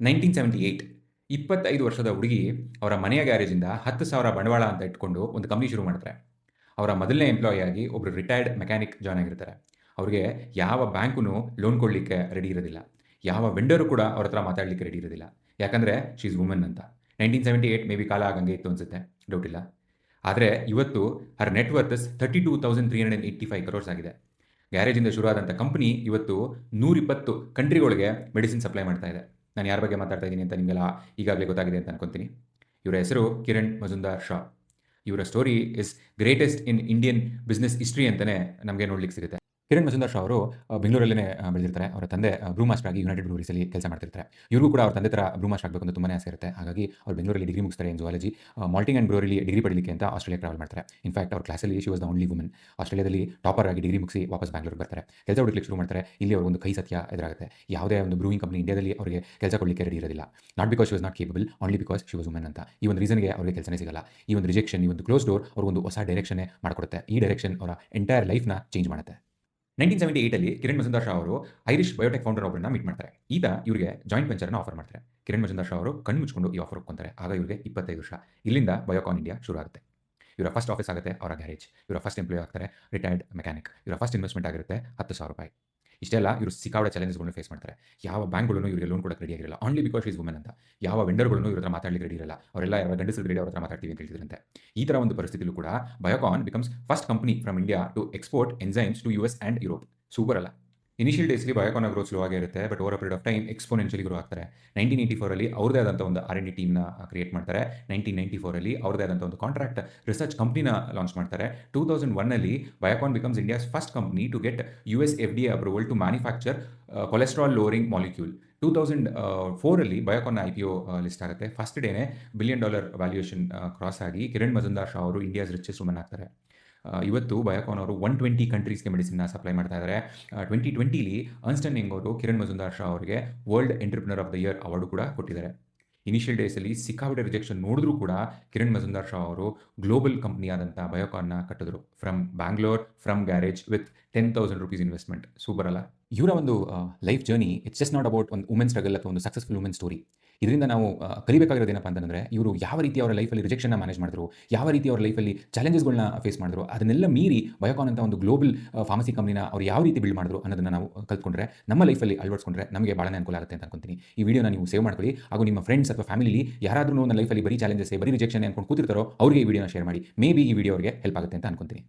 1978 25 ವರ್ಷದ ಹುಡುಗಿ ಅವರ ಮನೆಯ ಗ್ಯಾರೇಜಿಂದ 10,000 ಬಂಡವಾಳ ಅಂತ ಇಟ್ಕೊಂಡು ಒಂದು ಕಂಪನಿ ಶುರು ಮಾಡ್ತಾರೆ. ಅವರ ಮೊದಲನೇ ಎಂಪ್ಲಾಯಿ ಆಗಿ ಒಬ್ಬರು ರಿಟೈರ್ಡ್ ಮೆಕ್ಯಾನಿಕ್ ಜಾಯ್ನ್ ಆಗಿರ್ತಾರೆ. ಅವ್ರಿಗೆ ಯಾವ ಬ್ಯಾಂಕುನು ಲೋನ್ ಕೊಡಲಿಕ್ಕೆ ರೆಡಿ ಇರೋದಿಲ್ಲ. ಯಾವ ವೆಂಡರು ಕೂಡ ಅವ್ರ ಹತ್ರ ಮಾತಾಡಲಿಕ್ಕೆ ರೆಡಿ ಇರೋದಿಲ್ಲ. ಯಾಕಂದರೆ ಶಿ ಈಸ್ ವುಮನ್ ಅಂತ. 1978 ಮೇ ಬಿ ಕಾಲ ಆಗಂಗೆ ಇತ್ತು ಅನ್ಸುತ್ತೆ, ಡೌಟ್ ಇಲ್ಲ. ಆದರೆ ಇವತ್ತು ಹರ್ ನೆಟ್ ವರ್ತ್ ಇಸ್ 32,385 crores ಆಗಿದೆ. ಗ್ಯಾರೇಜಿಂದ ಶುರುವಾದಂಥ ಕಂಪನಿ ಇವತ್ತು 120 ಕಂಟ್ರಿಗಳಿಗೆ ಮೆಡಿಸಿನ್ ಸಪ್ಲೈ ಮಾಡ್ತಾ ಇದೆ. ನಾನು ಯಾರ ಬಗ್ಗೆ ಮಾತಾಡ್ತಾ ಇದ್ದೀನಿ ಅಂತ ನಿಮಗೆಲ್ಲ ಈಗಾಗಲೇ ಗೊತ್ತಾಗಿದೆ ಅಂತ ಅನ್ಕೊತೀನಿ. ಇವರ ಹೆಸರು ಕಿರಣ್ ಮಜುಂದಾರ್ ಶಾ. ಇವರ story is greatest in Indian business history ಅಂತಲೇ ನಮಗೆ ನೋಡ್ಲಿಕ್ಕೆ ಸಿಗುತ್ತೆ. ಕಿರಣ್ ಮಜುಂದಾರ್ ಶಾ ಅವರು ಬೆಂಗಳೂರಲ್ಲೇ ಬೆಳೆದಿರ್ತಾರೆ. ಅವರ ತಂದೆ ಬ್ರೂ ಮಾಸ್ಟರ್ ಆಗಿ ಯುನೈಟೆಡ್ ಬ್ರೂವರೀಸಲ್ಲಿ ಕೆಲಸ ಮಾಡ್ತಿರ್ತಾರೆ. ಇವರು ಕೂಡ ಅವ್ರ ತಂದೆ ಥರ ಬ್ರೂ ಮಾಸ್ಟರ್ ಆಗಬೇಕು ಅಂತ ತುಂಬಾ ಆಸೆ ಇರುತ್ತೆ. ಹಾಗಾಗಿ ಅವ್ರು ಬೆಂಗಳೂರಲ್ಲಿ ಡಿಗ್ರಿ ಮುಗಿಸ್ತಾರೆ ಇನ್ ಜುವಾಲಜಿ. ಮಾಲ್ಟಿಂಗ್ ಆ್ಯಂಡ್ ಬ್ರೂವರಿಲಿ ಡಿಗ್ರಿ ಪಡಲಿಕ್ಕೆ ಅಂತ ಆಸ್ಟ್ರೇಲಿಯಾ ಟ್ರಾವೆಲ್ ಮಾಡ್ತಾರೆ. ಇನ್ಫ್ಯಾಕ್ಟ್ ಅವ್ರ ಕ್ಲಾಸಲ್ಲಿ she was the only woman. ಆಸ್ಟ್ರೇಲಿಯಾದಲ್ಲಿ ಟಾಪರ್ ಆಗಿ ಡಿಗ್ರಿ ಮುಗಿಸಿ ವಾಪಸ್ ಬ್ಯಾಂಗ್ಳೂರಿಗೆ ಬರ್ತಾರೆ. ಕೆಲಸ ಹುಡುಕ್ಲಿಕ್ಕೆ ಶುರು ಮಾಡ್ತಾರೆ. ಇಲ್ಲಿ ಅವ್ರ ಒಂದು ಕೈ ಸತ್ಯ ಎದುರಾಗುತ್ತೆ. ಯಾವುದೇ ಒಂದು ಬ್ರೂವಿಂಗ್ ಕಂಪನಿ ಇಂಡಿಯಾದಲ್ಲಿ ಅವರಿಗೆ ಕೆಲಸ ಕೊಡಲಿಕ್ಕೆ ರೆಡಿ ಇರೋದಿಲ್ಲ. Not because she was not capable, only because she was woman ಅಂತ. ಈ ಒಂದು ರೀಸನ್ಗೆ ಅವರಿಗೆ ಕೆಲಸನೇ ಸಿಗಲ್ಲ. ಈ ಒಂದು ರಿಜೆಕ್ಷನ್, ಈ ಒಂದು ಕ್ಲೋಸ್ ಡೋರ್ ಅವ್ರಿಗೊಂದು ಹೊಸ ಡೈರೆಕ್ಷನ್ನೇ ಮಾಡಿಕೊಡುತ್ತೆ. ಈ ಡೈರೆಕ್ಷನ್ ಅವರ ಎಂಟೈರ್ ಲೈಫ್ನ ಚೇಂಜ್ ಮಾಡುತ್ತೆ. 1978 ಕಿರಣ್ ಮಜುಂದಾರ್ ಶಾ ಅವರು ಐರಿಷ್ ಬಯೋಟೆಕ್ ಫೌಂಡರ್ ಒಬ್ಬರನ್ನ ಮೀಟ್ ಮಾಡ್ತಾರೆ. ಈತ ಇವರಿಗೆ ಜಾಯಿಂಟ್ ವೆಂಚರ್ನ ಆಫರ್ ಮಾಡ್ತಾರೆ. ಕಿರಣ್ ಮಜುಂದಾರ್ ಶಾ ಅವರು ಕಣ್ಣು ಮುಚ್ಕೊಂಡು ಈ ಆಫರ್ ಒಪ್ಕೊಂತಾರೆ. ಆಗ ಇವರಿಗೆ 25 ವರ್ಷ. ಇಲ್ಲಿಂದ ಬಯೋಕಾನ್ ಇಂಡಿಯಾ ಶುರು ಆಗುತ್ತೆ. ಇವರ ಫಸ್ಟ್ ಆಫೀಸ್ ಆಗುತ್ತೆ ಅವರ ಗ್ಯಾರೇಜ್. ಇವರ ಫಸ್ಟ್ ಎಂಪ್ಲಾಯ್ ಆಗ್ತಾರೆ ರಿಟೈರ್ಡ್ ಮೆಕ್ಯಾನಿಕ್. ಇವರ ಫಸ್ಟ್ ಇನ್ವೆಸ್ಟ್ಮೆಂಟ್ ಆಗಿರುತ್ತೆ 10,000 ರೂಪಾಯಿ. ಇಷ್ಟೆಲ್ಲ ಇವರು ಸಿಕ್ಕಾಪಟ್ಟೆ ಚಾಲೆಂಜಸ್ಗಳನ್ನ ಫೇಸ್ ಮಾಡ್ತಾರೆ. ಯಾವ ಬ್ಯಾಂಕ್ಗಳು ಇವರಿಗೆ ಲೋನ್ ಕೊಡಕ್ಕೆ ರೆಡಿ ಆಗಿರಲ್ಲ, ಓನ್ಲಿ ಬಿಕಾಸ್ ಈಸ್ ವುಮನ್ ಅಂತ. ಯಾವ ವೆಂಡರ್ಗಳು ಇವ್ರ ಹತ್ರ ಮಾತಾಡಲಿಕ್ಕೆ ರೆಡಿ ಇರಲ್ಲ. ಅವರೆಲ್ಲ ಯಾವ ಗಂಡಸರು ರೆಡಿ ಅವ್ರ ಹತ್ರ ಮಾತಾಡ್ತೀವಿ ಅಂತ ಹೇಳ್ತಿದ್ರಂತೆ. ಈ ಥರ ಒಂದು ಪರಿಸ್ಥಿತಿಯಲ್ಲೂ ಕೂಡ Biocon becomes first company from India to export enzymes to US and Europe. Super ಅಲ್ಲ? ಇನಿಷಿಯಲ್ ಡೇಸ್ಲಿ ಬಯೋಕಾನ್ ಗ್ರೋತ್ ಸ್ಲೋ ಆಗೇ ಇರುತ್ತೆ, but over period of time exponentially grow ಆಗ್ತಾರೆ. 1984 ಅವ್ರದೇ ಆದಂಥ ಒಂದು R&D ಟೀಮ್ನ ಕ್ರಿಯೇಟ್ ಮಾಡ್ತಾರೆ. 1994 ಅವ್ರದೇ ಆದಂಥ ಒಂದು ಕಾಂಟ್ರಾಕ್ಟ್ ರಿಸರ್ಚ್ ಕಂಪ್ನಿನ ಲಾಂಚ್ ಮಾಡ್ತಾರೆ. 2001 Biocon becomes India's first company to get US FDA approval to manufacture cholesterol lowering molecule. 2004 ಬಯೋಕಾನ್ನ IPO ಲಿಸ್ಟ್ ಆಗುತ್ತೆ. ಫಸ್ಟ್ ಡೇನೇ $1 ಬಿಲಿಯನ್ ವ್ಯಾಲ್ಯೂಯೇಷನ್ ಕ್ರಾಸ್ ಆಗಿ ಕಿರಣ್ ಮಜುಂದಾರ್ ಶಾ ಅವರು ಇಂಡಿಯಾಸ್ ರಿಚೆಸ್ಟ್ ವುಮನ್ ಆಗ್ತಾರೆ. ಇವತ್ತು ಬಯೋಕಾನ್ ಅವರು 120 ಕಂಟ್ರೀಸ್ಗೆ ಮೆಡಿಸಿನ್ನ ಸಪ್ಲೈ ಮಾಡ್ತಾ ಇದ್ದಾರೆ. 2020 ಅರ್ನ್ಸ್ಟ್ ಆ್ಯಂಡ್ ಯಂಗ್ ಅವರು ಕಿರಣ್ ಮಜುಂದಾರ್ ಶಾ ಅವರಿಗೆ world entrepreneur of the year award ಕೂಡ ಕೊಟ್ಟಿದ್ದಾರೆ. ಇನಿಷಿಯಲ್ ಡೇಸಲ್ಲಿ ಸಿಕ್ಕಾಪಟ್ಟೆ ರಿಜೆಕ್ಷನ್ ನೋಡಿದ್ರೂ ಕೂಡ ಕಿರಣ್ ಮಜುಂದಾರ್ ಶಾ ಅವರು ಗ್ಲೋಬಲ್ ಕಂಪ್ನಿ ಆದಂಥ ಬಯೋಕಾನ್ನ ಕಟ್ಟಿದ್ರು. From Bangalore, from garage with 10,000 rupees investment. Super ಅಲ್ಲ? ಇವರ ಒಂದು life journey it's just not about ಒಂದು ವುಮೆನ್ ಸ್ಟ್ರಗಲ್ ಅಥವಾ ಒಂದು ಸಕ್ಸಸ್ಫುಲ್ ವುಮೆನ್ ಸ್ಟೋರಿ. ಇದರಿಂದ ನಾವು ಕಲಿಬೇಕಾಗಿರೋದು ಏನಪ್ಪ ಅಂತಂದರೆ, ಇವರು ಯಾವ ರೀತಿ ಅವರ ಲೈಫಲ್ಲಿ ರಿಜೆಕ್ಷನ್ನ ಮ್ಯಾನೇಜ್ ಮಾಡಿದ್ರು, ಯಾವ ರೀತಿ ಅವರ ಲೈಫಲ್ಲಿ ಚಾಲೆಂಜಸ್ಗಳನ್ನ ಫೇಸ್ ಮಾಡಿದ್ರು, ಅದನ್ನೆಲ್ಲ ಮೀರಿ ಬಯೋಕಾನ್ ಅಂತ ಒಂದು ಗ್ಲೋಬಲ್ ಫಾರ್ಮಸಿ ಕಂಪ್ನಿನ ಅವ್ರು ಯಾವ ರೀತಿ ಬಿಲ್ಡ್ ಮಾಡಿದ್ರು ಅನ್ನೋದನ್ನು ನಾವು ಕಲ್ತ್ಕೊಂಡ್ರೆ, ನಮ್ಮ ಲೈಫಲ್ಲಿ ಅಳವಡಿಸ್ಕೊಂಡ್ರೆ ನಮಗೆ ಭಾಳನೇ ಅನುಕೂಲ ಆಗುತ್ತೆ ಅಂತ ಅನ್ಕೊಂತೀನಿ. ಈ ವಿಡಿಯೋನ ನೀವು ಸೇವ್ ಮಾಡ್ಕೊಳ್ಳಿ. ಹಾಗೂ ನಿಮ್ಮ ಫ್ರೆಂಡ್ಸ್ ಅಥವಾ ಫ್ಯಾಮಿಲಿ ಯಾರಾದರೂ ನನ್ನ ಲೈಫಲ್ಲಿ ಬರೀ ಚಾಲೆಂಜಸ್, ಬರೀ ರಿಜೆಕ್ಷನ್ ಅನ್ಕೊಂಡು ಕೂತಿರ್ತಾರೋ ಅವರಿಗೆ ಈ ವಿಡಿಯೋನ ಶೇರ್ ಮಾಡಿ. ಮೇ ಬಿ ಈ ವಿಡಿಯೋ ಅವರಿಗೆ ಹೆಲ್ಪ್ ಆಗುತ್ತೆ ಅಂತ ಅನ್ಕೊಂತೀನಿ.